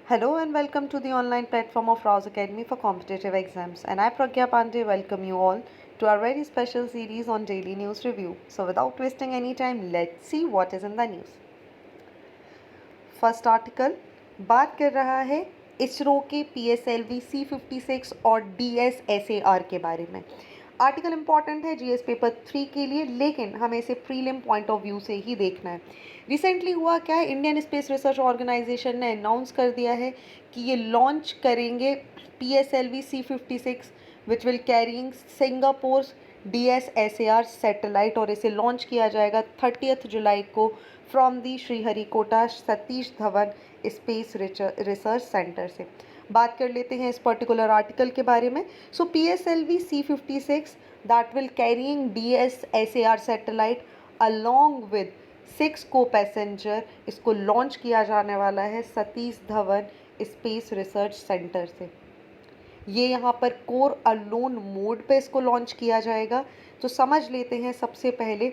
Hello and welcome to the online platform of Rouse Academy for competitive exams. And I, Pragya Pandey, welcome you all to our very special series on daily news review. So, without wasting any time, let's see what is in the news. First article बात कर रहा है इसरो के PSLV C56 और DSSAR के बारे में। Article important है GS पेपर 3 के लिए, लेकिन हमें इसे प्रीलिम पॉइंट ऑफ व्यू से ही देखना है। रिसेंटली हुआ क्या है, इंडियन स्पेस रिसर्च ऑर्गेनाइजेशन ने अनाउंस कर दिया है कि ये लॉन्च करेंगे PSLV C56 which will carrying Singapore DSSAR satellite, और इसे लॉन्च किया जाएगा 30 जुलाई को from the Sriharikota Satish Dhawan space research centre से। बात कर लेते हैं इस पर्टिकुलर आर्टिकल के बारे में। सो PSLV C56 that will carrying DSSAR satellite along with 6 को पैसेंजर, इसको लॉन्च किया जाने वाला है Satish Dhawan space research centre से। ये यहाँ पर कोर अलोन मोड पे इसको लॉन्च किया जाएगा। तो समझ लेते हैं सबसे पहले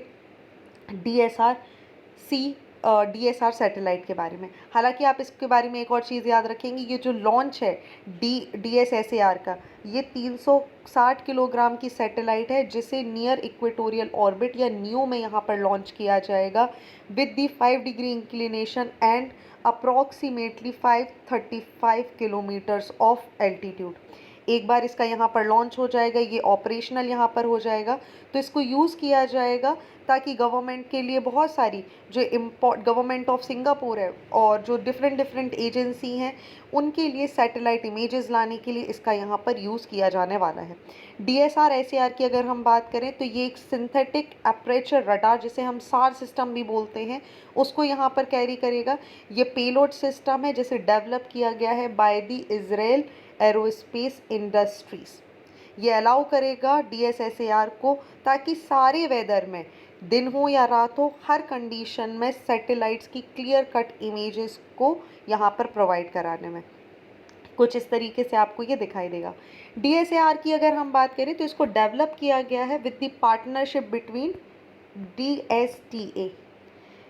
DSR सैटेलाइट के बारे में। हालांकि आप इसके बारे में एक और चीज़ याद रखेंगे, ये जो लॉन्च है DSSAR का, ये 360 किलोग्राम की सैटेलाइट है जिसे नियर इक्वेटोरियल ऑर्बिट या न्यू में यहाँ पर लॉन्च किया जाएगा with the 5 degree inclination and approximately 535 kilometres of altitude. एक बार इसका यहाँ पर लॉन्च हो जाएगा, ये ऑपरेशनल यहाँ पर हो जाएगा, तो इसको यूज़ किया जाएगा ताकि गवर्नमेंट के लिए बहुत सारी जो गवर्नमेंट ऑफ सिंगापुर है और जो डिफरेंट एजेंसी हैं उनके लिए सैटेलाइट इमेजेस लाने के लिए इसका यहाँ पर यूज़ किया जाने वाला है। DSR-SAR की अगर हम बात करें तो ये एक सिंथेटिक अपर्चर रडार, जिसे हम सार सिस्टम भी बोलते हैं, उसको यहाँ पर कैरी करेगा। ये पेलोड सिस्टम है जिसे डेवलप किया गया है by the Israel aerospace industries. ये अलाउ करेगा DSSAR को ताकि सारे वेदर में, दिन हो या रात हो, हर कंडीशन में सैटेलाइट्स की क्लियर कट इमेजेस को यहाँ पर प्रोवाइड कराने में। कुछ इस तरीके से आपको ये दिखाई देगा। DSAR की अगर हम बात करें तो इसको डेवलप किया गया है with the partnership between DSTA,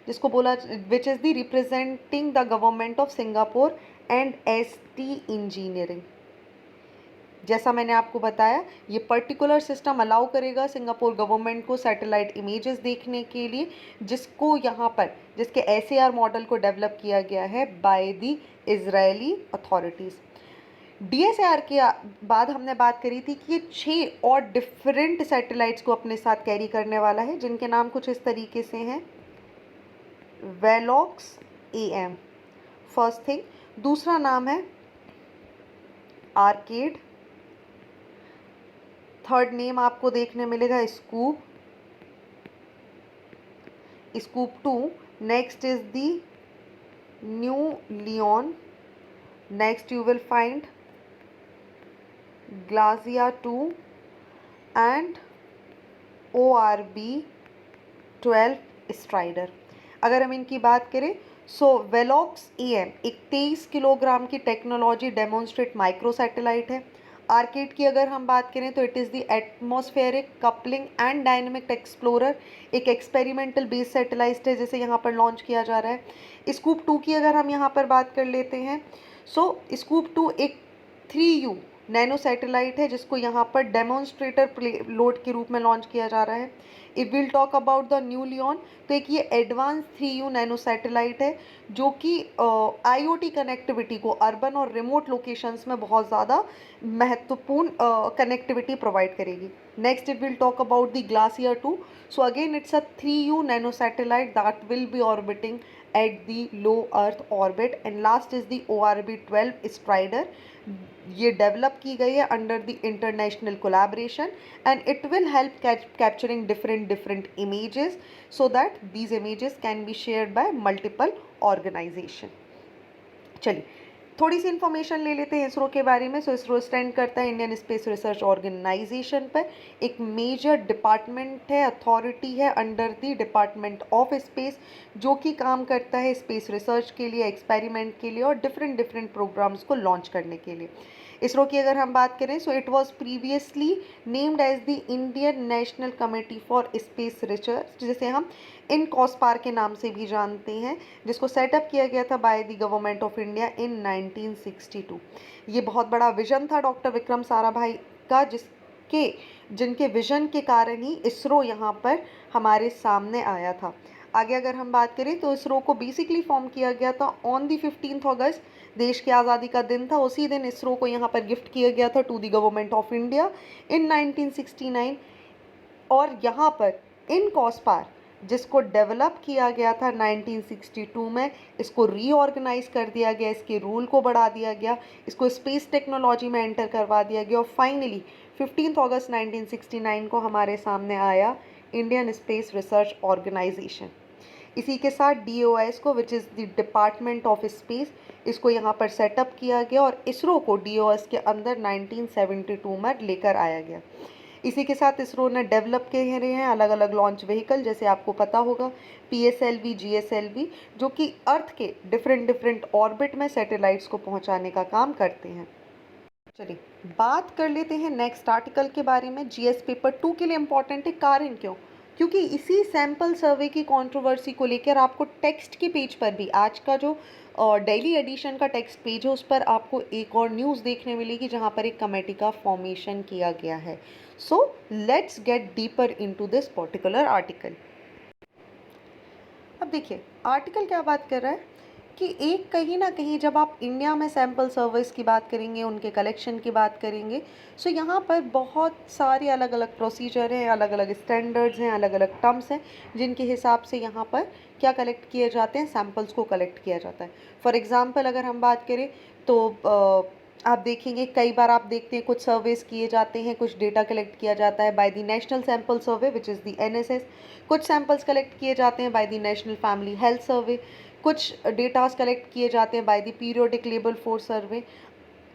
जिसको बोला विच is the representing the government of Singapore and ST engineering. जैसा मैंने आपको बताया, ये पर्टिकुलर सिस्टम अलाउ करेगा सिंगापुर गवर्नमेंट को सैटेलाइट इमेजेस देखने के लिए, जिसको यहाँ पर जिसके SAR मॉडल को डेवलप किया गया है by the Israeli authorities. DSAR के बाद हमने बात करी थी कि ये 6 और डिफरेंट सैटेलाइट्स को अपने साथ कैरी करने वाला है, जिनके नाम कुछ इस तरीके से हैं। वेलॉक्स AM फर्स्ट थिंग, दूसरा नाम है आर्केड, थर्ड नेम आपको देखने मिलेगा scoop 2, next is the new Leon, next you will find Glazia 2 and ORB 12 Strider. अगर हम इनकी बात करें, सो वेलॉक्स AM एक 23 किलोग्राम की टेक्नोलॉजी डेमोन्स्ट्रेट माइक्रो सैटेलाइट है। आर्केड की अगर हम बात करें तो it is the atmospheric coupling and dynamic explorer, एक एक्सपेरिमेंटल बेस सैटेलाइट है जिसे यहाँ पर लॉन्च किया जा रहा है। स्कूप 2 की अगर हम यहाँ पर बात कर लेते हैं, सो स्कूप 2 एक 3U नैनो सैटेलाइट है जिसको यहाँ पर डेमोन्स्ट्रेटर लोड के रूप में लॉन्च किया जा रहा है। If will talk about the new Leon, तो एक ये एडवांस 3U नैनो सैटेलाइट है जो कि IoT कनेक्टिविटी को अर्बन और रिमोट लोकेशंस में बहुत ज़्यादा महत्वपूर्ण कनेक्टिविटी प्रोवाइड करेगी। Next if will talk about the glacier 2, so again it's a 3U nano satellite that will be orbiting at the low earth orbit, and last is the ORB 12 strider. ये develop की गई है under the international collaboration and it will help capturing different images so that these images can be shared by multiple organisation. चलिए थोड़ी सी information ले लेते हैं इसरो के बारे में। सो इसरो स्टैंड करता है इंडियन स्पेस रिसर्च ऑर्गेनाइजेशन पर, एक मेजर डिपार्टमेंट है, अथॉरिटी है under the department of space, जो कि काम करता है स्पेस रिसर्च के लिए, एक्सपेरिमेंट के लिए और डिफरेंट प्रोग्राम्स को लॉन्च करने के लिए। इसरो की अगर हम बात करें, so it was previously named as the Indian national committee for space research, जिसे हम इनकॉस्पार के नाम से भी जानते हैं, जिसको सेटअप किया गया था by the government of India इन 1962। ये बहुत बड़ा विजन था डॉक्टर विक्रम साराभाई का, जिनके विजन के कारण ही इसरो यहाँ पर हमारे सामने आया था। आगे अगर हम बात करें तो इसरो को बेसिकली फॉर्म किया गया था ऑन दी 15 अगस्त, देश की आज़ादी का दिन था, उसी दिन इसरो को यहाँ पर गिफ्ट किया गया था to the government of India in 1969। और यहाँ पर इनकॉस्पार, जिसको डेवलप किया गया था 1962 में, इसको रीऑर्गेनाइज कर दिया गया, इसके रूल को बढ़ा दिया गया, इसको स्पेस टेक्नोलॉजी में एंटर करवा दिया गया, और फाइनली 15 अगस्त 1969 को हमारे सामने आया इंडियन स्पेस रिसर्च ऑर्गेनाइजेशन। इसी के साथ DOS को, विच is the department of space, इसको यहाँ पर सेटअप किया गया और इसरो को DOS के अंदर 1972 में लेकर आया गया। इसी के साथ इसरो ने डेवलप किए रहे हैं अलग अलग लॉन्च व्हीकल, जैसे आपको पता होगा PSLV, GSLV, जो कि अर्थ के डिफरेंट ऑर्बिट में सैटेलाइट्स को पहुंचाने का काम करते हैं। चलिए बात कर लेते हैं नेक्स्ट आर्टिकल के बारे में। GS पेपर 2 के लिए इम्पॉर्टेंट है, कारण क्यों? क्योंकि इसी सैंपल सर्वे की कंट्रोवर्सी को लेकर आपको टेक्स्ट के पेज पर भी, आज का जो डेली एडिशन का टेक्स्ट पेज है, उस पर आपको एक और न्यूज़ देखने मिलेगी जहां पर एक कमेटी का फॉर्मेशन किया गया है। So let's get deeper into this particular article. अब देखिए आर्टिकल क्या बात कर रहा है कि एक कहीं ना कहीं जब आप इंडिया में सैंपल सर्विस की बात करेंगे, उनके कलेक्शन की बात करेंगे, सो यहाँ पर बहुत सारे अलग अलग प्रोसीजर हैं, अलग अलग स्टैंडर्ड्स हैं, अलग अलग टर्म्स हैं, जिनके हिसाब से यहाँ पर क्या कलेक्ट किए जाते हैं, सैंपल्स को कलेक्ट किया जाता है। फॉर एग्ज़ाम्पल अगर हम बात करें तो आप देखेंगे कई बार आप देखते हैं कुछ सर्वेस किए जाते हैं, कुछ डेटा कलेक्ट किया जाता है by the national sample survey which is the NSS, कुछ सैंपल्स कलेक्ट किए जाते हैं by the national family health survey, कुछ डेटास कलेक्ट किए जाते हैं by the periodic label force survey.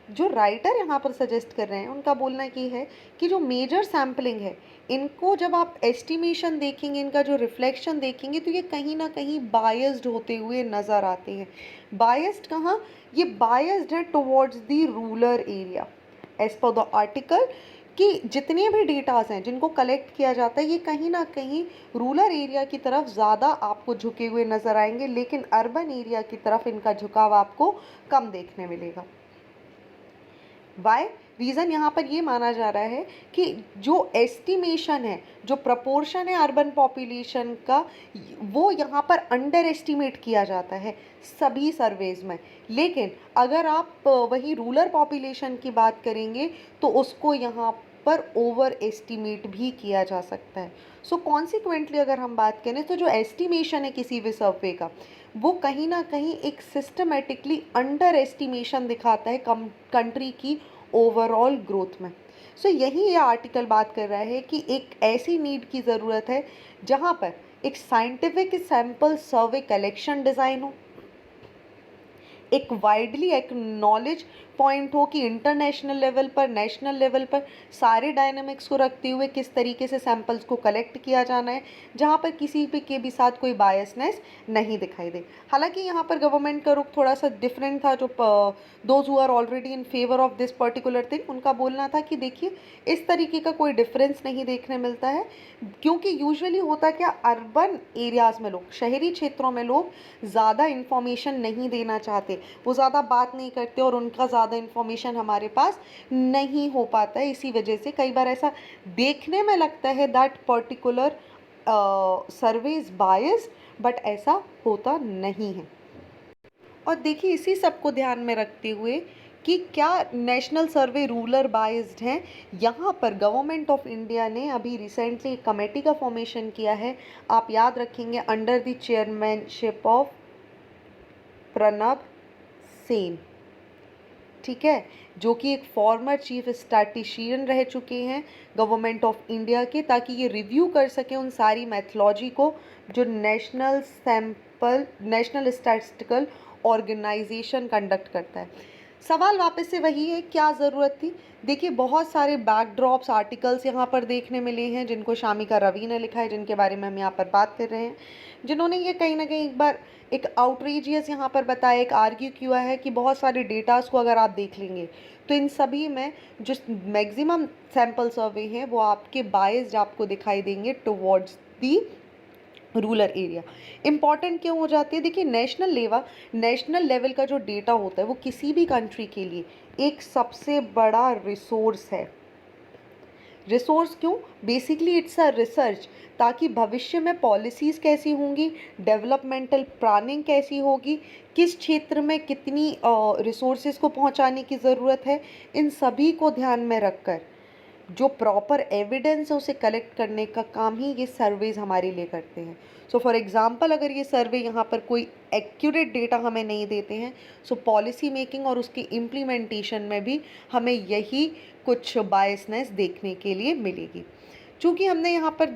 जो राइटर यहाँ पर सजेस्ट कर रहे हैं उनका बोलना ये है कि जो मेजर सैम्पलिंग है, इनको जब आप एस्टिमेशन देखेंगे, इनका जो रिफ्लेक्शन देखेंगे, तो ये कहीं ना कहीं बायस्ड होते हुए नज़र आते हैं। बायस्ड कहाँ? ये बायस्ड है towards the rural area as per the article, कि जितने भी डेटास हैं जिनको कलेक्ट किया जाता है, ये कहीं ना कहीं रूरल एरिया की तरफ ज़्यादा आपको झुके हुए नज़र आएंगे, लेकिन अर्बन एरिया की तरफ इनका झुकाव आपको कम देखने मिलेगा। वाई? रीज़न यहाँ पर ये माना जा रहा है कि जो एस्टिमेशन है, जो प्रपोर्शन है अर्बन पॉपुलेशन का, वो यहाँ पर अंडर एस्टिमेट किया जाता है सभी सर्वेज में, लेकिन अगर आप वही रूरल पॉपुलेशन की बात करेंगे तो उसको यहाँ पर ओवर एस्टिमेट भी किया जा सकता है। सो कॉन्सिक्वेंटली अगर हम बात करें तो जो एस्टिमेशन है किसी भी सर्वे का, वो कहीं ना कहीं एक सिस्टमेटिकली अंडर एस्टिमेशन दिखाता है कंट्री की ओवरऑल ग्रोथ में। सो यही ये आर्टिकल बात कर रहा है कि एक ऐसी नीड की ज़रूरत है जहाँ पर एक scientific sample survey collection design हो, एक वाइडली एक्नॉलेज पॉइंट हो कि इंटरनेशनल लेवल पर, नेशनल लेवल पर सारे डायनामिक्स को रखते हुए किस तरीके से सैंपल्स को कलेक्ट किया जाना है, जहाँ पर किसी भी के भी साथ कोई बायसनेस नहीं दिखाई दे। हालांकि यहाँ पर गवर्नमेंट का रुख थोड़ा सा डिफरेंट था। जो those who are already in favour of this particular thing, उनका बोलना था कि देखिए इस तरीके का कोई डिफरेंस नहीं देखने मिलता है, क्योंकि यूजुअली होता क्या, अर्बन एरियाज़ में लोग, शहरी क्षेत्रों में लोग ज़्यादा इन्फॉर्मेशन नहीं देना चाहते, वो ज़्यादा बात नहीं करते और उनका ज़्यादा इन्फॉर्मेशन हमारे पास नहीं हो पाता है। इसी वजह से कई बार ऐसा देखने में लगता है that particular survey is biased, but ऐसा होता नहीं है। और देखिए इसी सब को ध्यान में रखते हुए कि क्या नेशनल सर्वे रूरल बायस्ड हैं, यहाँ पर गवर्नमेंट ऑफ इंडिया ने अभी रिसेंटली एक कमेटी का फॉर्मेशन किया है, आप याद रखेंगे, under the chairmanship of Pranab Sen, ठीक है, जो कि एक फॉर्मर चीफ स्टैटिशियन रह चुके हैं गवर्नमेंट ऑफ इंडिया के, ताकि ये रिव्यू कर सकें उन सारी मैथोलॉजी को जो नेशनल स्टैटिस्टिकल ऑर्गेनाइजेशन कंडक्ट करता है। सवाल वापस से वही है, क्या ज़रूरत थी? देखिए, बहुत सारे बैकड्रॉप्स आर्टिकल्स यहाँ पर देखने मिले हैं जिनको शामिका रवि ने लिखा है, जिनके बारे में हम यहाँ पर बात कर रहे हैं, जिन्होंने ये कहीं न कहीं एक बार एक आउटरेजियस यहाँ पर बताया, एक आर्ग्यू किया है कि बहुत सारे डेटास को अगर आप देख लेंगे, तो इन सभी में जो मैक्सिमम सैंपल सर्वे हैं वो आपके बायस्ड आपको दिखाई देंगे towards the rural area. Important क्यों हो जाती है? देखिए, नेशनल लेवल का जो डेटा होता है वो किसी भी कंट्री के लिए एक सबसे बड़ा रिसोर्स है। रिसोर्स क्यों? बेसिकली इट्स अ रिसर्च, ताकि भविष्य में पॉलिसीज़ कैसी होंगी, डेवलपमेंटल प्लानिंग कैसी होगी, किस क्षेत्र में कितनी रिसोर्सेज को पहुंचाने की ज़रूरत है, इन सभी को ध्यान में रखकर जो प्रॉपर एविडेंस है उसे कलेक्ट करने का काम ही ये सर्वेज हमारे लिए करते हैं। सो फॉर एग्जांपल, अगर ये सर्वे यहाँ पर कोई एक्यूरेट डेटा हमें नहीं देते हैं, सो पॉलिसी मेकिंग और उसकी इम्प्लीमेंटेशन में भी हमें यही कुछ बायसनेस देखने के लिए मिलेगी। चूँकि हमने यहाँ पर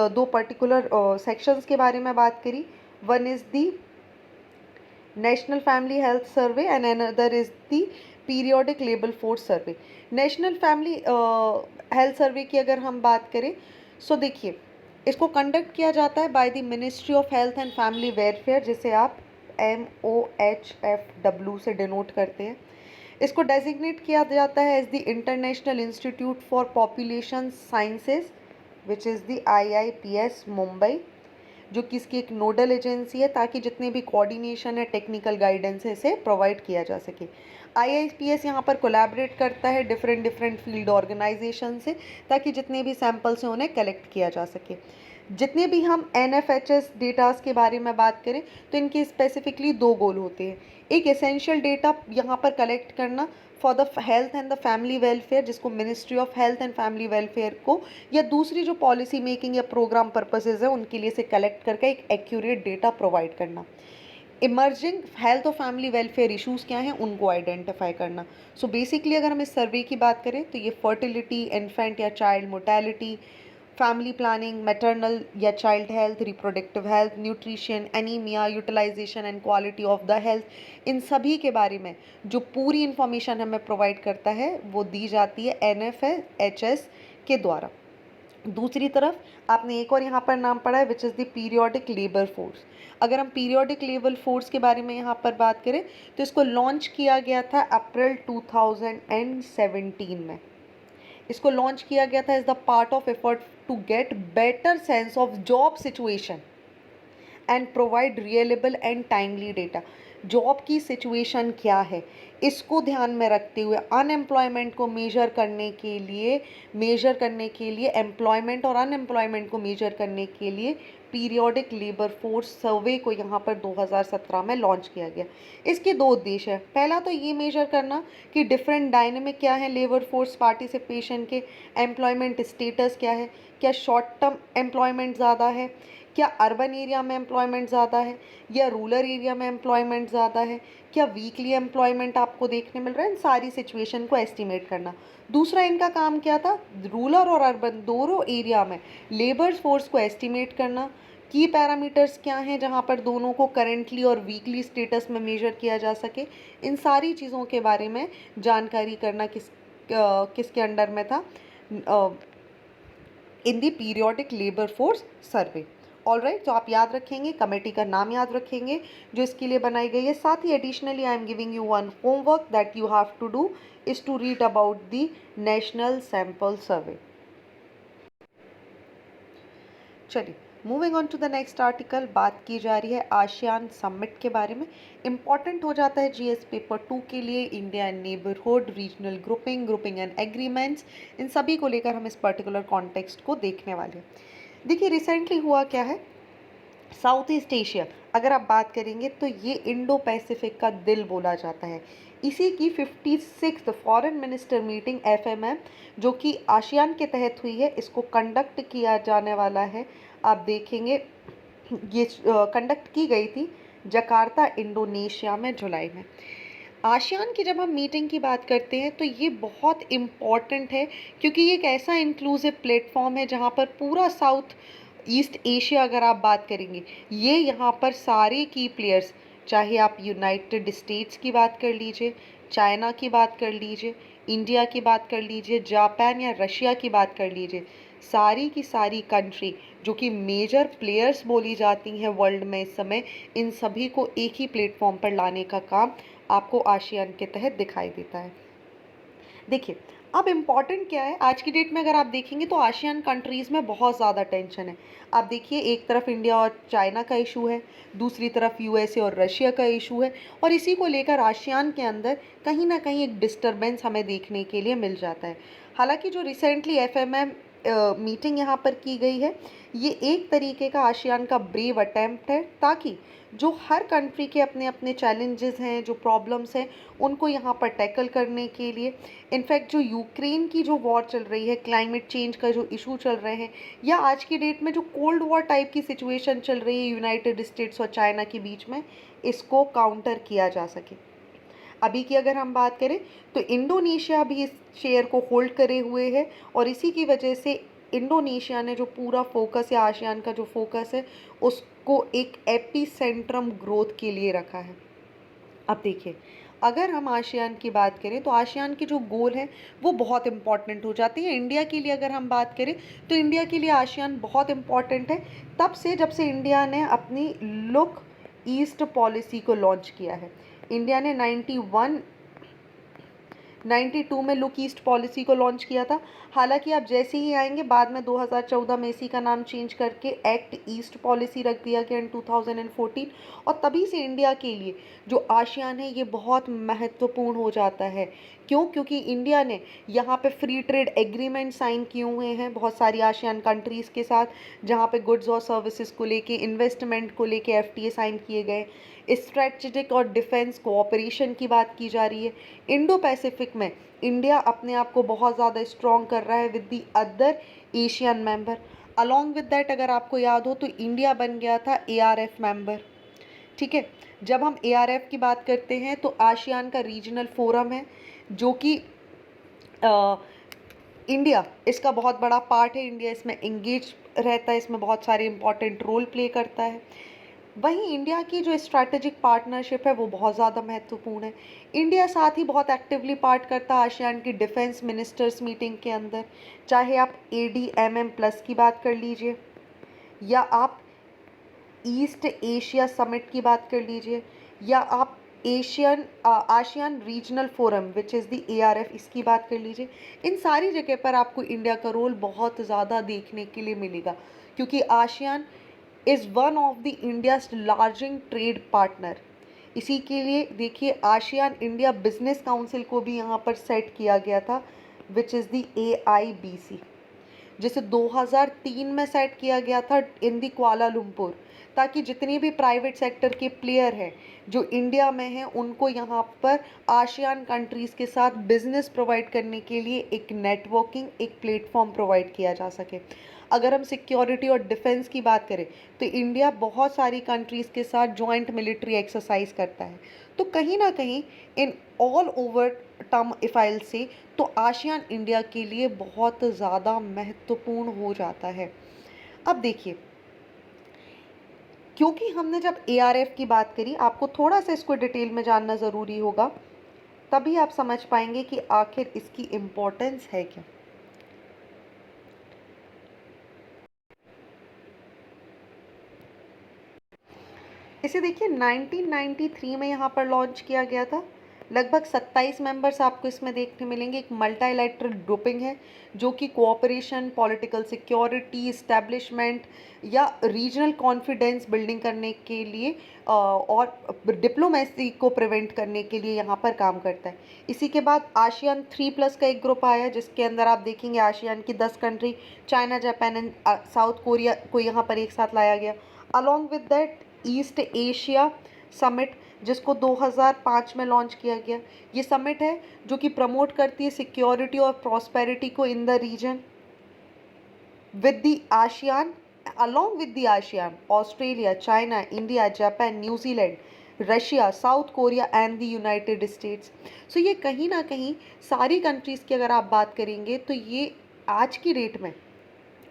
दो पर्टिकुलर सेक्शंस के बारे में बात करी, one is the national family health survey and another is the periodic labour force survey. National family health survey की अगर हम बात करें, सो देखिए, इसको कंडक्ट किया जाता है by the ministry of health and family welfare, जिसे आप MOHFW से डिनोट करते हैं। इसको डेजिग्नेट किया जाता है as the international institute for population sciences, which is the IIPS Mumbai, जो कि इसकी एक नोडल एजेंसी है, ताकि जितने भी कोऑर्डिनेशन है, टेक्निकल गाइडेंस है, इसे प्रोवाइड किया जा सके। IIPS यहाँ पर कोलैबोरेट करता है डिफरेंट फील्ड ऑर्गेनाइजेशन से, ताकि जितने भी सैंपल्स हैं उन्हें कलेक्ट किया जा सके। जितने भी हम NFHS डेटास के बारे में बात करें, तो इनके स्पेसिफिकली दो गोल होते हैं। एक एसेंशियल डेटा यहाँ पर कलेक्ट करना for the health and the family welfare, जिसको ministry of health and family welfare को या दूसरी जो पॉलिसी मेकिंग या प्रोग्राम पर्पसेज है उनके लिए से कलेक्ट करके एक एक्यूरेट डेटा प्रोवाइड करना। इमर्जिंग हेल्थ और फैमिली वेलफेयर इश्यूज़ क्या हैं उनको आइडेंटिफाई करना। सो बेसिकली अगर हम इस सर्वे की बात करें, तो ये फर्टिलिटी, इन्फेंट या child mortality, family planning, maternal या child health, reproductive health, nutrition, anaemia, utilisation and quality of the health, इन सभी के बारे में जो पूरी इंफॉर्मेशन हमें प्रोवाइड करता है वो दी जाती है NFHS के द्वारा। दूसरी तरफ आपने एक और यहाँ पर नाम पढ़ा है, विच is the periodic labour force. अगर हम पीरियोडिक लेबर फोर्स के बारे में यहाँ पर बात करें, तो इसको लॉन्च किया गया था अप्रैल 2017 में। इसको लॉन्च किया गया था as the part of effort to get better sense of job situation and provide reliable and timely data. Job की सिचुएशन क्या है, इसको ध्यान में रखते हुए अनएम्प्लॉयमेंट को मेजर करने के लिए एम्प्लॉयमेंट और अनएम्प्लॉयमेंट को मेजर करने के लिए पीरियोडिक लेबर फोर्स सर्वे को यहाँ पर 2017 में लॉन्च किया गया। इसके दो उद्देश्य हैं। पहला तो ये मेजर करना कि डिफरेंट डायनेमिक क्या है लेबर फोर्स पार्टिसिपेशन के, एम्प्लॉयमेंट स्टेटस क्या है, क्या शॉर्ट टर्म एम्प्लॉयमेंट ज़्यादा है, क्या अर्बन एरिया में एम्प्लॉयमेंट ज़्यादा है या रूरल एरिया में एम्प्लॉयमेंट ज़्यादा है, क्या वीकली एम्प्लॉयमेंट आपको देखने मिल रहा है, इन सारी सिचुएशन को एस्टिमेट करना। दूसरा इनका काम क्या था, रूरल और अर्बन दोनों एरिया में लेबर फोर्स को एस्टिमेट करना, की पैरामीटर्स क्या हैं जहाँ पर दोनों को करेंटली और वीकली स्टेटस में मेजर किया जा सके, इन सारी चीज़ों के बारे में जानकारी करना किसके अंडर में था, in the periodic labour force survey. Alright, तो आप याद रखेंगे, कमेटी का नाम याद रखेंगे जो इसके लिए बनाई गई है। साथ ही additionally I am giving you one homework that you have to do is to read about the national sample survey. चलिए, moving on to the next article, बात की जा रही है आसियान समिट के बारे में। इंपॉर्टेंट हो जाता है GS पेपर 2 के लिए, India and neighbourhood, regional grouping and agreements, इन सभी को लेकर हम इस पर्टिकुलर कॉन्टेक्स्ट को देखने वाले हैं। देखिए, रिसेंटली हुआ क्या है, साउथ ईस्ट एशिया अगर आप बात करेंगे तो ये इंडो पैसिफिक का दिल बोला जाता है। इसी की 56th foreign minister meeting FMM जो कि आसियान के तहत हुई है, इसको कंडक्ट किया जाने वाला है। आप देखेंगे ये कंडक्ट की गई थी जकार्ता इंडोनेशिया में जुलाई में। आसियान की जब हम मीटिंग की बात करते हैं तो ये बहुत इम्पॉर्टेंट है, क्योंकि ये एक ऐसा इंक्लूसिव प्लेटफॉर्म है जहाँ पर पूरा साउथ ईस्ट एशिया अगर आप बात करेंगे, ये यहाँ पर सारे की प्लेयर्स, चाहे आप यूनाइटेड स्टेट्स की बात कर लीजिए, चाइना की बात कर लीजिए, इंडिया की बात कर लीजिए, जापान या रशिया की बात कर लीजिए, सारी की सारी कंट्री जो कि मेजर प्लेयर्स बोली जाती हैं वर्ल्ड में इस समय, इन सभी को एक ही प्लेटफॉर्म पर लाने का काम आपको आसियान के तहत दिखाई देता है। देखिए, अब इम्पॉर्टेंट क्या है आज की डेट में, अगर आप देखेंगे तो आसियान कंट्रीज़ में बहुत ज़्यादा टेंशन है। आप देखिए, एक तरफ इंडिया और चाइना का इशू है, दूसरी तरफ यूएसए और रशिया का इशू है, और इसी को लेकर आसियान के अंदर कहीं ना कहीं एक डिस्टरबेंस हमें देखने के लिए मिल जाता है। हालांकि जो रिसेंटली एफएमएम मीटिंग यहाँ पर की गई है, ये एक तरीके का आसियान का ब्रेव अटेम्प्ट है, ताकि जो हर कंट्री के अपने अपने चैलेंजेस हैं, जो प्रॉब्लम्स हैं, उनको यहाँ पर टैकल करने के लिए, इनफैक्ट जो यूक्रेन की जो वॉर चल रही है, क्लाइमेट चेंज का जो इशू चल रहे हैं, या आज की डेट में जो कोल्ड वॉर टाइप की सिचुएशन चल रही है यूनाइटेड स्टेट्स और चाइना के बीच में, इसको काउंटर किया जा सके। अभी की अगर हम बात करें तो इंडोनेशिया भी इस शेयर को होल्ड करे हुए है, और इसी की वजह से इंडोनेशिया ने जो पूरा फोकस है, आसियान का जो फोकस है, उसको एक एपी सेंट्रम ग्रोथ के लिए रखा है। अब देखिए, अगर हम आसियान की बात करें तो आसियान के जो गोल हैं वो बहुत इंपॉर्टेंट हो जाती है। इंडिया के लिए अगर हम बात करें तो इंडिया के लिए आसियान बहुत इंपॉर्टेंट है, तब से जब से इंडिया ने अपनी लुक ईस्ट पॉलिसी को लॉन्च किया है। इंडिया ने 92 में लुक ईस्ट पॉलिसी को लॉन्च किया था। हालांकि आप जैसे ही आएंगे, बाद में 2014 में इसी का नाम चेंज करके एक्ट ईस्ट पॉलिसी रख दिया गया इन 2014, और तभी से इंडिया के लिए जो आसियान है ये बहुत महत्वपूर्ण हो जाता है। क्यों? क्योंकि इंडिया ने यहाँ पे फ्री ट्रेड एग्रीमेंट साइन किए हुए हैं बहुत सारी आसियान कंट्रीज़ के साथ, जहाँ पे गुड्स और सर्विसेज को लेके, इन्वेस्टमेंट को लेके एफटीए साइन किए गए। स्ट्रेटेजिक और डिफेंस कोऑपरेशन की बात की जा रही है। इंडो पैसिफिक में इंडिया अपने आप को बहुत ज़्यादा स्ट्रॉन्ग कर रहा है with the other Asian member. Along with that, अगर आपको याद हो तो इंडिया बन गया था एआरएफ मेंबर। ठीक है, जब हम एआरएफ की बात करते हैं तो आसियान का रीजनल फोरम है, जो कि इंडिया इसका बहुत बड़ा पार्ट है। इंडिया इसमें इंगेज रहता है, इसमें बहुत सारे इंपॉर्टेंट रोल प्ले करता है। वहीं इंडिया की जो स्ट्रैटेजिक पार्टनरशिप है वो बहुत ज़्यादा महत्वपूर्ण है। इंडिया साथ ही बहुत एक्टिवली पार्ट करता है आसियान की डिफेंस मिनिस्टर्स मीटिंग के अंदर, चाहे आप ADMM+ की बात कर लीजिए, या आप ईस्ट एशिया समिट की बात कर लीजिए, या आप ASEAN regional forum which is the ARF, इसकी बात कर लीजिए। इन सारी जगह पर आपको इंडिया का रोल बहुत ज़्यादा देखने के लिए मिलेगा, क्योंकि ASEAN is one of the India's largest trade partner. इसी के लिए देखिए, आसियान इंडिया बिजनेस काउंसिल को भी यहाँ पर सेट किया गया था, विच इज़ द AIBC, जिसे 2003 में सेट किया गया था इन दी कुआलालंपुर, ताकि जितने भी प्राइवेट सेक्टर के प्लेयर हैं जो इंडिया में हैं, उनको यहाँ पर आसियान कंट्रीज़ के साथ बिजनेस प्रोवाइड करने के लिए एक नेटवर्किंग, एक प्लेटफॉर्म प्रोवाइड किया जा सके। अगर हम सिक्योरिटी और डिफेंस की बात करें तो इंडिया बहुत सारी कंट्रीज़ के साथ जॉइंट मिलिट्री एक्सरसाइज करता है। तो कहीं ना कहीं इन ऑल ओवर टर्म इफ़ाइल से तो आसियान इंडिया के लिए बहुत ज़्यादा महत्वपूर्ण हो जाता है। अब देखिए, क्योंकि हमने जब ARF की बात करी, आपको थोड़ा सा इसको डिटेल में जानना ज़रूरी होगा, तभी आप समझ पाएंगे कि आखिर इसकी इम्पोर्टेंस है क्या। इसे देखिए, 1993 में यहाँ पर लॉन्च किया गया था। लगभग 27 मेंबर्स आपको इसमें देखने मिलेंगे। एक मल्टीलैटरल ग्रुपिंग है जो कि कोऑपरेशन, पॉलिटिकल सिक्योरिटी, इस्टेब्लिशमेंट या रीजनल कॉन्फिडेंस बिल्डिंग करने के लिए और डिप्लोमेसी को प्रिवेंट करने के लिए यहाँ पर काम करता है। इसी के बाद ASEAN 3+ का एक ग्रुप आया, जिसके अंदर आप देखेंगे आसियान की 10 country, China, Japan and south Korea को यहाँ पर एक साथ लाया गया। Along with that east Asia summit, जिसको 2005 में लॉन्च किया गया। ये समिट है जो कि प्रमोट करती है सिक्योरिटी और प्रॉस्पेरिटी को in the region with the ASEAN. Along with the ASEAN, Australia, China, India, Japan, New Zealand, Russia, South Korea and the United States. So ये कहीं ना कहीं सारी कंट्रीज़ की अगर आप बात करेंगे तो ये आज की डेट में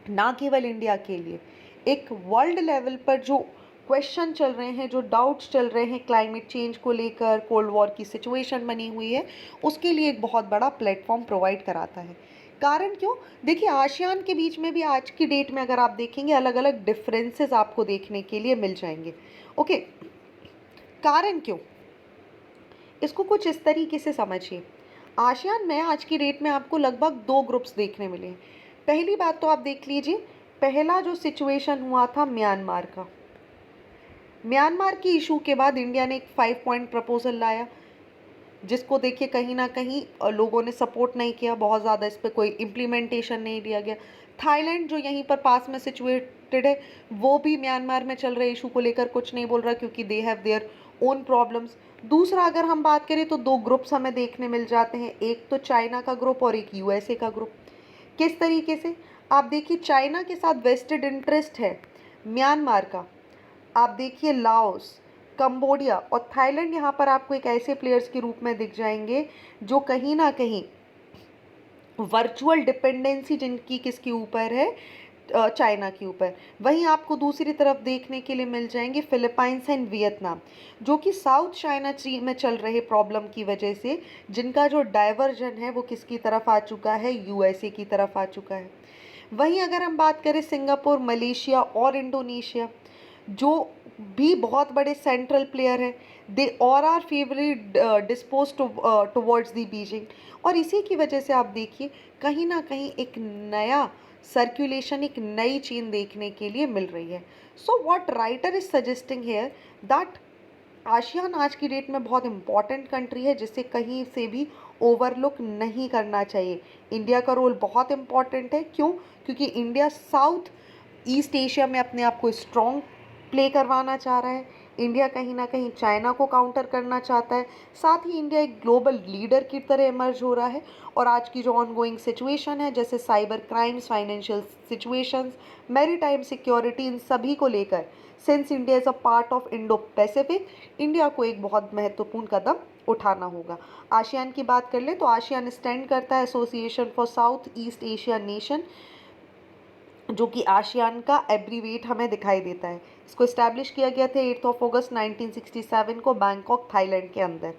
ना केवल इंडिया के लिए एक वर्ल्ड लेवल पर जो क्वेश्चन चल रहे हैं, जो डाउट्स चल रहे हैं क्लाइमेट चेंज को लेकर, कोल्ड वॉर की सिचुएशन बनी हुई है, उसके लिए एक बहुत बड़ा प्लेटफॉर्म प्रोवाइड कराता है। कारण क्यों? देखिए, आसियान के बीच में भी आज की डेट में अगर आप देखेंगे अलग अलग डिफरेंसेस आपको देखने के लिए मिल जाएंगे। ओके, कारण क्यों? इसको कुछ इस तरीके से समझिए। आसियान में आज की डेट में आपको लगभग 2 ग्रुप्स देखने मिले हैं। पहली बात तो आप देख लीजिए, पहला जो सिचुएशन हुआ था म्यांमार का। म्यांमार की इशू के बाद इंडिया ने एक 5 पॉइंट प्रपोजल लाया, जिसको देखिए कहीं ना कहीं लोगों ने सपोर्ट नहीं किया, बहुत ज़्यादा इस पर कोई इम्प्लीमेंटेशन नहीं दिया गया। थाईलैंड जो यहीं पर पास में सिचुएटेड है, वो भी म्यांमार में चल रहे इशू को लेकर कुछ नहीं बोल रहा, क्योंकि they have their own problems. दूसरा, अगर हम बात करें तो 2 ग्रुप्स हमें देखने मिल जाते हैं, एक तो चाइना का ग्रुप और एक यूएसए का ग्रुप। किस तरीके से? आप देखिए, चाइना के साथ वेस्टेड इंटरेस्ट है म्यांमार का। आप देखिए, लाओस, कंबोडिया और थाईलैंड यहाँ पर आपको एक ऐसे प्लेयर्स के रूप में दिख जाएंगे जो कहीं ना कहीं वर्चुअल डिपेंडेंसी जिनकी किसके ऊपर है, चाइना के ऊपर। वहीं आपको दूसरी तरफ देखने के लिए मिल जाएंगे फिलीपाइंस एंड वियतनाम, जो कि साउथ चाइना सी में चल रहे प्रॉब्लम की वजह से जिनका जो डाइवर्जन है वो किसकी तरफ आ चुका है, यूएसए की तरफ आ चुका है। वहीं अगर हम बात करें सिंगापुर, मलेशिया और इंडोनेशिया, जो भी बहुत बड़े सेंट्रल प्लेयर हैं, दे और are favourite dispose towards the Beijing. और इसी की वजह से आप देखिए कहीं ना कहीं एक नया सर्कुलेशन, एक नई चीन देखने के लिए मिल रही है। So what writer is suggesting here that ASEAN आज की डेट में बहुत इंपॉर्टेंट कंट्री है, जिसे कहीं से भी ओवरलुक नहीं करना चाहिए। इंडिया का रोल बहुत इंपॉर्टेंट है। क्यों? क्योंकि इंडिया साउथ ईस्ट एशिया में अपने आप को स्ट्रॉन्ग प्ले करवाना चाह रहा है। इंडिया कहीं ना कहीं चाइना को काउंटर करना चाहता है। साथ ही इंडिया एक ग्लोबल लीडर की तरह इमर्ज हो रहा है। और आज की जो ऑनगोइंग सिचुएशन है, जैसे cyber crimes, financial situations, maritime security, इन सभी को लेकर since India is a part of Indo Pacific, India को एक बहुत महत्वपूर्ण कदम उठाना होगा। आसियान की बात कर ले तो आसियान स्टैंड करता है association for south east Asia nation, जो कि आसियान का एब्रीवेट हमें दिखाई देता है। इसको इस्टेब्लिश किया गया था 8 अगस्त 1967 को बैंकॉक, थाईलैंड के अंदर।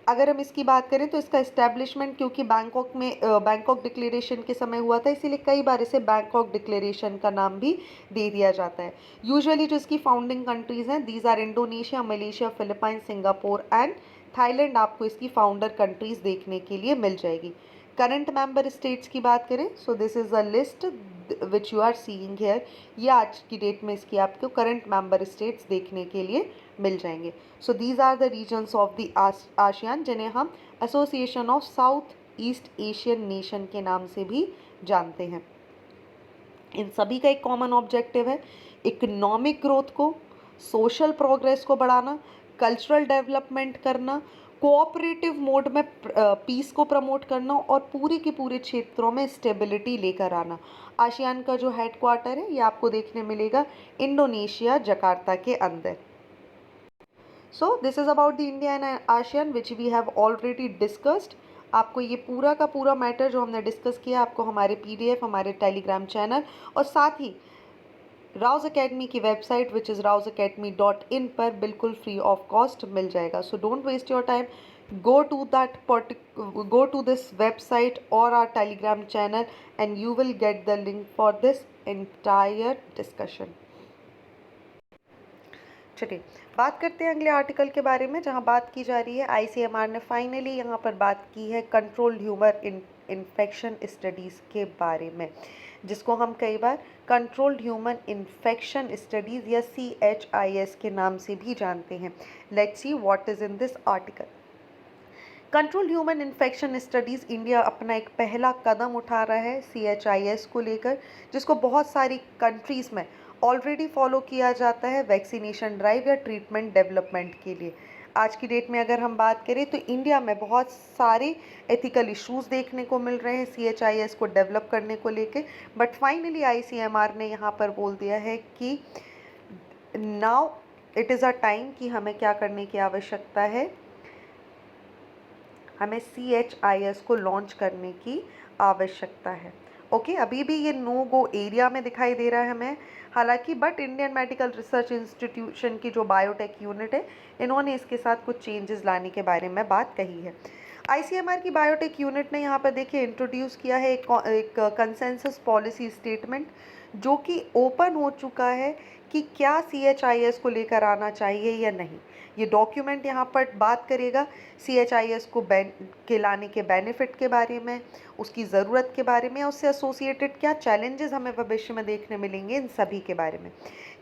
अगर हम इसकी बात करें तो इसका इस्टेब्लिशमेंट क्योंकि बैंकॉक में बैंकॉक डिक्लेरेशन के समय हुआ था, इसीलिए कई बार इसे बैंकॉक डिक्लेरेशन का नाम भी दे दिया जाता है। यूजुअली जो इसकी फाउंडिंग कंट्रीज़ हैं, these are Indonesia, Malaysia, Philippine, Singapore and Thailand. आपको इसकी फाउंडर कंट्रीज़ देखने के लिए मिल जाएगी। करंट मेंबर स्टेट्स की बात करें, so this is a list which you are seeing here. ये आज की डेट में इसकी आपको करंट मेंबर स्टेट्स देखने के लिए मिल जाएंगे। So these are the regions of the ASEAN, जिन्हें हम association of south east Asian nation के नाम से भी जानते हैं। इन सभी का एक कॉमन ऑब्जेक्टिव है इकोनॉमिक ग्रोथ को, सोशल प्रोग्रेस को बढ़ाना, कल्चरल डेवलपमेंट करना, कोऑपरेटिव मोड में पीस को प्रमोट करना और पूरे के पूरे क्षेत्रों में स्टेबिलिटी लेकर आना। आसियान का जो हेडक्वार्टर है ये आपको देखने मिलेगा इंडोनेशिया, जकार्ता के अंदर। So this is about the India and ASEAN which we have already discussed. आपको ये पूरा का पूरा मैटर जो हमने डिस्कस किया आपको हमारे PDF, हमारे टेलीग्राम चैनल और साथ ही राउज अकेडमी की वेबसाइट विच इज़ rausacademy.in पर बिल्कुल फ्री ऑफ कॉस्ट मिल जाएगा। So don't waste your time, go to this website or our telegram channel and you will get the link for this entire discussion। चलिए बात करते हैं अगले आर्टिकल के बारे में, जहां बात की जा रही है ICMR ने फाइनली यहां पर बात की है कंट्रोल्ड ह्यूमर इन्फेक्शन स्टडीज़ के बारे में, जिसको हम कई बार कंट्रोल्ड ह्यूमन इन्फेक्शन स्टडीज़ या CHIS के नाम से भी जानते हैं। Let's see what is in this article. Control human infection studies India अपना एक पहला कदम उठा रहा है CHIS को लेकर, जिसको बहुत सारी कंट्रीज़ में ऑलरेडी फॉलो किया जाता है वैक्सीनेशन ड्राइव या ट्रीटमेंट डेवलपमेंट के लिए। आज की डेट में अगर हम बात करें तो इंडिया में बहुत सारे एथिकल इश्यूज़ देखने को मिल रहे हैं CHIS को डेवलप करने को लेके, बट फाइनली ICMR ने यहाँ पर बोल दिया है कि now it is a time कि हमें क्या करने की आवश्यकता है, हमें CHIS को लॉन्च करने की आवश्यकता है। ओके, अभी भी ये नो गो एरिया में दिखाई दे रहा है हमें, हालांकि but Indian medical research institution की जो बायोटेक यूनिट है, इन्होंने इसके साथ कुछ चेंजेस लाने के बारे में बात कही है। आईसीएमआर की बायोटेक यूनिट ने यहाँ पर देखिए इंट्रोड्यूस किया है एक कंसेंसस पॉलिसी स्टेटमेंट, जो कि ओपन हो चुका है कि क्या CHIS को लेकर आना चाहिए या नहीं। ये डॉक्यूमेंट यहाँ पर बात करेगा CHIS को के लाने के बेनिफिट के बारे में, उसकी ज़रूरत के बारे में, उससे एसोसिएटेड क्या चैलेंजेस हमें भविष्य में देखने मिलेंगे, इन सभी के बारे में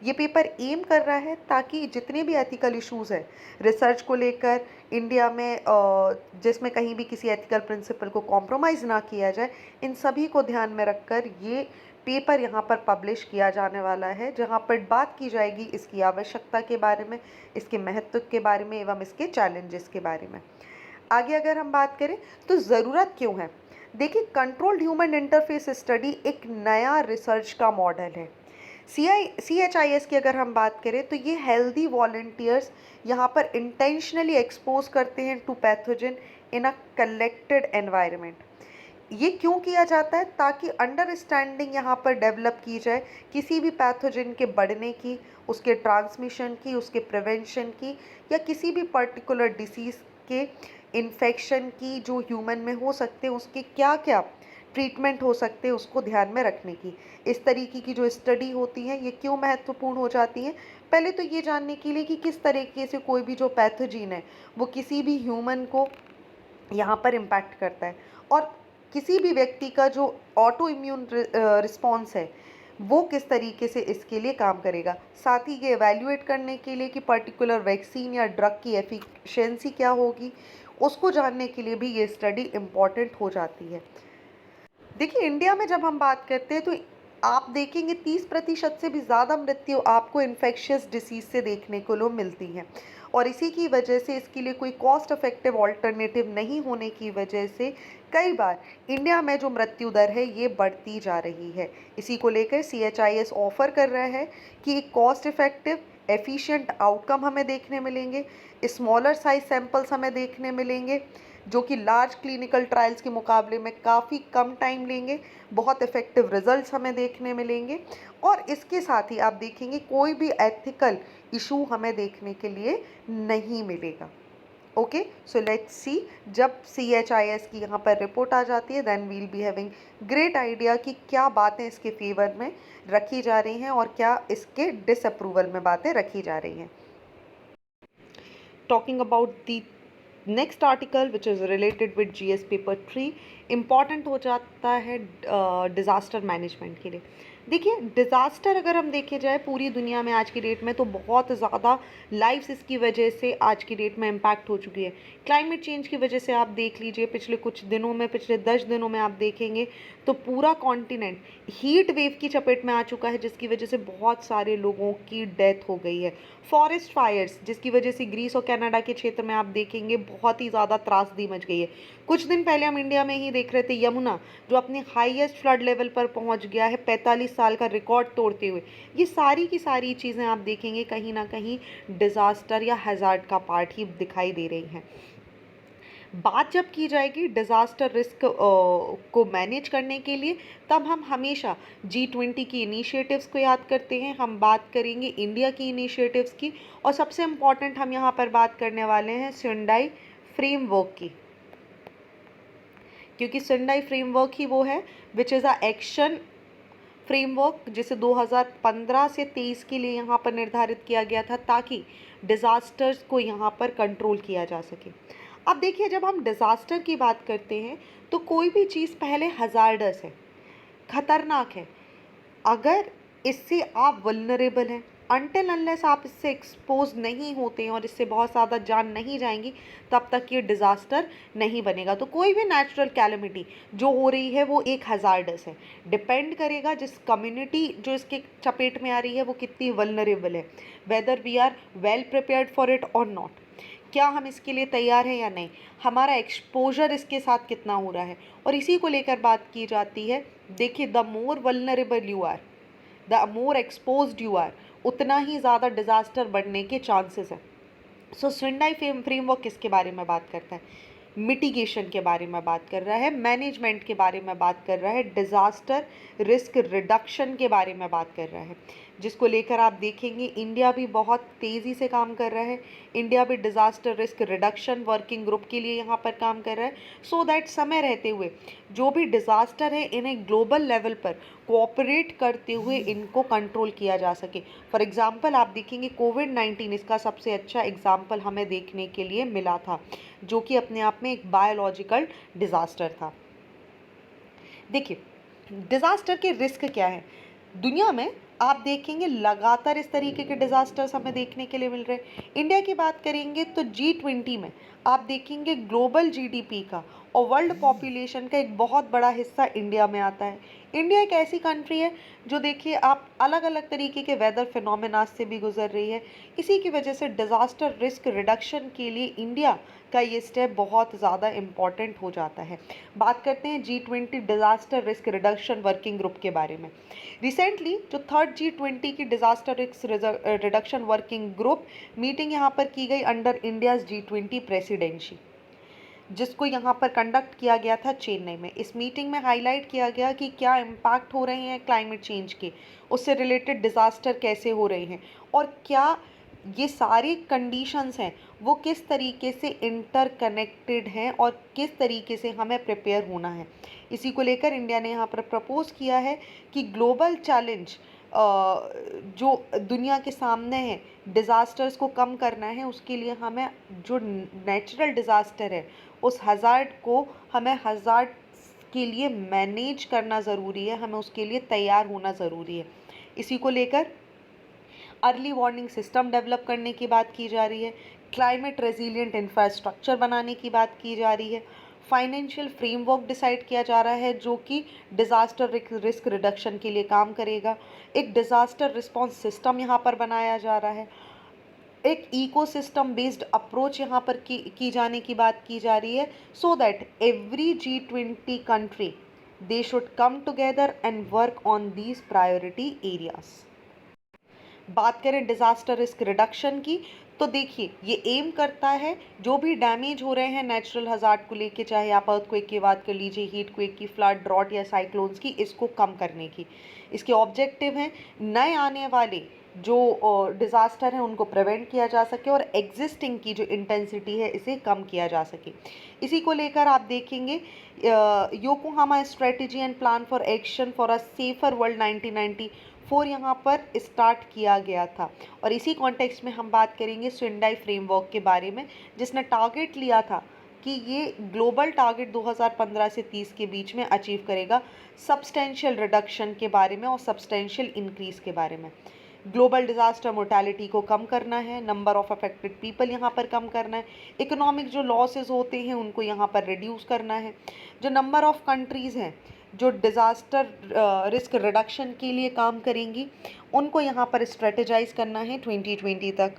ये पेपर एम कर रहा है, ताकि जितने भी एथिकल इश्यूज़ हैं रिसर्च को लेकर इंडिया में, जिसमें कहीं भी किसी एथिकल प्रिंसिपल को कॉम्प्रोमाइज़ ना किया जाए, इन सभी को ध्यान में रखकर ये पेपर यहाँ पर पब्लिश किया जाने वाला है, जहाँ पर बात की जाएगी इसकी आवश्यकता के बारे में, इसके महत्व के बारे में एवं इसके चैलेंजेस के बारे में। आगे अगर हम बात करें तो ज़रूरत क्यों है, देखिए कंट्रोल्ड ह्यूमन इंटरफेस स्टडी एक नया रिसर्च का मॉडल है। CHIS की अगर हम बात करें तो ये हेल्दी वॉलंटियर्स यहाँ पर इंटेंशनली एक्सपोज करते हैं to pathogen in a collected environment. ये क्यों किया जाता है, ताकि अंडरस्टैंडिंग यहाँ पर डेवलप की जाए किसी भी पैथोजन के बढ़ने की, उसके ट्रांसमिशन की, उसके प्रिवेंशन की, या किसी भी पर्टिकुलर डिसीज़ के इन्फेक्शन की जो ह्यूमन में हो सकते हैं, उसके क्या क्या ट्रीटमेंट हो सकते हैं, उसको ध्यान में रखने की। इस तरीके की जो स्टडी होती है ये क्यों महत्वपूर्ण हो जाती हैं, पहले तो ये जानने के लिए कि किस तरीके से कोई भी जो पैथोजीन है वो किसी भी ह्यूमन को यहाँ पर इम्पैक्ट करता है, और किसी भी व्यक्ति का जो ऑटो इम्यून रिस्पॉन्स है वो किस तरीके से इसके लिए काम करेगा। साथ ही ये एवेल्युएट करने के लिए कि पर्टिकुलर वैक्सीन या ड्रग की एफिशिएंसी क्या होगी, उसको जानने के लिए भी ये स्टडी इम्पॉर्टेंट हो जाती है। देखिए इंडिया में जब हम बात करते हैं तो आप देखेंगे 30% से भी ज़्यादा मृत्यु आपको इन्फेक्शियस डिसीज़ से देखने को लो मिलती हैं, और इसी की वजह से इसके लिए कोई कॉस्ट इफेक्टिव ऑल्टरनेटिव नहीं होने की वजह से कई बार इंडिया में जो मृत्यु दर है ये बढ़ती जा रही है। इसी को लेकर CHIS ऑफर कर रहा है कि एक कॉस्ट इफेक्टिव एफिशिएंट आउटकम हमें देखने मिलेंगे, स्मॉलर साइज सैंपल्स हमें देखने मिलेंगे, जो कि लार्ज क्लिनिकल ट्रायल्स के मुकाबले में काफ़ी कम टाइम लेंगे, बहुत इफ़ेक्टिव रिजल्ट्स हमें देखने मिलेंगे, और इसके साथ ही आप देखेंगे कोई भी एथिकल इशू हमें देखने के लिए नहीं मिलेगा। ओके, सो लेट्स सी, जब CHIS की यहाँ पर रिपोर्ट आ जाती है then we'll be having great idea कि क्या बातें इसके फेवर में रखी जा रही हैं और क्या इसके डिसअप्रूवल में बातें रखी जा रही हैं। Talking about the next article which is related with GS paper 3, important हो जाता है डिज़ास्टर मैनेजमेंट के लिए। देखिए डिज़ास्टर अगर हम देखे जाए पूरी दुनिया में आज की डेट में, तो बहुत ज़्यादा लाइफ्स इसकी वजह से आज की डेट में इम्पैक्ट हो चुकी है। क्लाइमेट चेंज की वजह से आप देख लीजिए पिछले कुछ दिनों में, पिछले 10 दिनों में आप देखेंगे तो पूरा कॉन्टिनेंट हीट वेव की चपेट में आ चुका है, जिसकी वजह से बहुत सारे लोगों की डेथ हो गई है। फॉरेस्ट फायर्स, जिसकी वजह से ग्रीस और कनाडा के क्षेत्र में आप देखेंगे बहुत ही ज़्यादा त्रासदी मच गई है। कुछ दिन पहले हम इंडिया में ही देख रहे थे यमुना जो अपने हाईएस्ट फ्लड लेवल पर पहुंच गया है 45 साल का रिकॉर्ड तोड़ते हुए। ये सारी की सारी चीज़ें आप देखेंगे कहीं ना कहीं डिज़ास्टर या हैज़ार्ड का पार्ट ही दिखाई दे रही हैं। बात जब की जाएगी डिज़ास्टर रिस्क को मैनेज करने के लिए, तब हम हमेशा G20 की इनिशिएटिव्स को याद करते हैं। हम बात करेंगे इंडिया की इनिशिएटिव्स की, और सबसे इम्पॉर्टेंट हम यहाँ पर बात करने वाले हैं सेंडाई फ्रेमवर्क की, क्योंकि सेंडाई फ्रेमवर्क ही वो है which is a action framework जिसे 2015 से 23 के लिए यहाँ पर निर्धारित किया गया था, ताकि डिज़ास्टर्स को यहाँ पर कंट्रोल किया जा सके। अब देखिए जब हम डिज़ास्टर की बात करते हैं तो कोई भी चीज़ पहले हज़ार्डस है, खतरनाक है। अगर इससे आप वल्नरेबल हैं, अनटिल अनलेस आप इससे एक्सपोज नहीं होते हैं और इससे बहुत ज़्यादा जान नहीं जाएंगी, तब तक ये डिज़ास्टर नहीं बनेगा। तो कोई भी नेचुरल कैलेमिटी जो हो रही है वो एक हज़ार्डस है, डिपेंड करेगा जिस कम्युनिटी जो इसके चपेट में आ रही है वो कितनी वल्नरेबल है, whether we are well prepared for it और नॉट। क्या हम इसके लिए तैयार हैं या नहीं, हमारा एक्सपोजर इसके साथ कितना हो रहा है, और इसी को लेकर बात की जाती है। देखिए the more vulnerable you are, the more exposed you are, उतना ही ज़्यादा डिज़ास्टर बढ़ने के चांसेस हैं। सो सेंडाई फ्रेमवर्क किसके बारे में बात करता है, मिटिगेशन के बारे में बात कर रहा है, मैनेजमेंट के बारे में बात कर रहा है, डिज़ास्टर रिस्क रिडक्शन के बारे में बात कर रहा है, जिसको लेकर आप देखेंगे इंडिया भी बहुत तेज़ी से काम कर रहा है। इंडिया भी disaster risk reduction working group के लिए यहाँ पर काम कर रहा है, सो दैट समय रहते हुए जो भी डिज़ास्टर है इन्हें ग्लोबल लेवल पर कोऑपरेट करते हुए इनको कंट्रोल किया जा सके। फॉर एग्जांपल आप देखेंगे कोविड-19 इसका सबसे अच्छा एग्जांपल हमें देखने के लिए मिला था, जो कि अपने आप में एक बायोलॉजिकल डिज़ास्टर था। देखिए, डिज़ास्टर के रिस्क क्या है दुनिया में, आप देखेंगे लगातार इस तरीके के डिज़ास्टर्स हमें देखने के लिए मिल रहे हैं। इंडिया की बात करेंगे तो G20 में आप देखेंगे ग्लोबल जीडीपी का और वर्ल्ड पॉपुलेशन का एक बहुत बड़ा हिस्सा इंडिया में आता है। इंडिया एक ऐसी कंट्री है जो देखिए आप अलग अलग तरीके के वेदर फिनोमेना से भी गुजर रही है। इसी की वजह से डिज़ास्टर रिस्क रिडक्शन के लिए इंडिया का ये स्टेप बहुत ज़्यादा इम्पॉर्टेंट हो जाता है। बात करते हैं G20 disaster risk reduction working group के बारे में। रिसेंटली जो थर्ड G20 की disaster risk reduction working group meeting यहाँ पर की गई अंडर इंडियाज़ G20 प्रेसिडेंसी, जिसको यहाँ पर कंडक्ट किया गया था चेन्नई में। इस मीटिंग में हाईलाइट किया गया कि क्या इम्पैक्ट हो रहे हैं क्लाइमेट चेंज के, उससे रिलेटेड डिज़ास्टर कैसे हो रहे हैं और क्या ये सारी कंडीशंस हैं वो किस तरीके से इंटरकनेक्टेड हैं और किस तरीके से हमें प्रिपेयर होना है। इसी को लेकर इंडिया ने यहाँ पर प्रपोज किया है कि ग्लोबल चैलेंज जो दुनिया के सामने है डिज़ास्टर्स को कम करना है, उसके लिए हमें जो नेचुरल डिज़ास्टर है उस हज़ार्ड को हमें हज़ार्ड के लिए मैनेज करना ज़रूरी है, हमें उसके लिए तैयार होना ज़रूरी है। इसी को लेकर अर्ली वार्निंग सिस्टम डेवलप करने की बात की जा रही है, क्लाइमेट रेजिलिएंट इंफ्रास्ट्रक्चर बनाने की बात की जा रही है, फाइनेंशियल फ्रेमवर्क डिसाइड किया जा रहा है जो कि डिज़ास्टर रिस्क रिडक्शन के लिए काम करेगा, एक डिज़ास्टर रिस्पॉन्स सिस्टम यहाँ पर बनाया जा रहा है, एक इकोसिस्टम बेस्ड अप्रोच यहाँ पर की जाने की बात की जा रही है, so that every G20 country they should come together and work on these priority areas. बात करें डिज़ास्टर रिस्क रिडक्शन की तो देखिए ये एम करता है जो भी डैमेज हो रहे हैं नेचुरल हज़ार्ड को लेके, चाहे आप अर्थक्वेक की बात कर लीजिए, हीट क्वेक की, फ्लड, ड्रॉट या साइक्लोन्स की, इसको कम करने की। इसके ऑब्जेक्टिव हैं नए आने वाले जो डिज़ास्टर हैं उनको प्रिवेंट किया जा सके और एग्जिस्टिंग की जो इंटेंसिटी है इसे कम किया जा सके। इसी को लेकर आप देखेंगे Yokohama strategy and plan for action for a safer world 1994 यहाँ पर स्टार्ट किया गया था और इसी कॉन्टेक्स्ट में हम बात करेंगे सेंडाई फ्रेमवर्क के बारे में, जिसने टारगेट लिया था कि ये ग्लोबल टारगेट 2015 से 30 के बीच में अचीव करेगा सब्सटेंशियल रिडक्शन के बारे में और सब्सटेंशियल इंक्रीज के बारे में। ग्लोबल डिज़ास्टर मोर्टेलिटी को कम करना है, नंबर ऑफ अफेक्टेड पीपल यहाँ पर कम करना है, इकोनॉमिक जो लॉसेस होते हैं उनको यहाँ पर रिड्यूस करना है, जो नंबर ऑफ कंट्रीज़ हैं जो डिज़ास्टर रिस्क रिडक्शन के लिए काम करेंगी उनको यहाँ पर स्ट्रेटेजाइज करना है 2020 तक।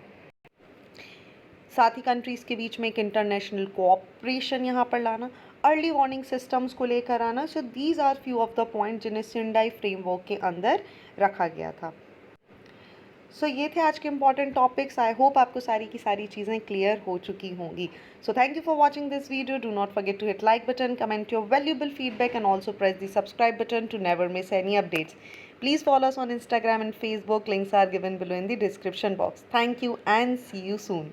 साथ ही कंट्रीज़ के बीच में एक इंटरनेशनल कोऑपरेशन यहाँ पर लाना, अर्ली वार्निंग सिस्टम्स को लेकर आना। So these are few of the point जिन्हें सेंडाई फ्रेमवर्क के अंदर रखा गया था। सो ये थे आज के इंपॉर्टेंट टॉपिक्स। आई होप आपको सारी की सारी चीज़ें क्लियर हो चुकी होंगी। So thank you for watching this video. Do not forget to hit like button, comment your valuable feedback and also press the subscribe button to never miss any updates. Please follow us on Instagram and Facebook. Links are given below in the description box. Thank you and see you soon.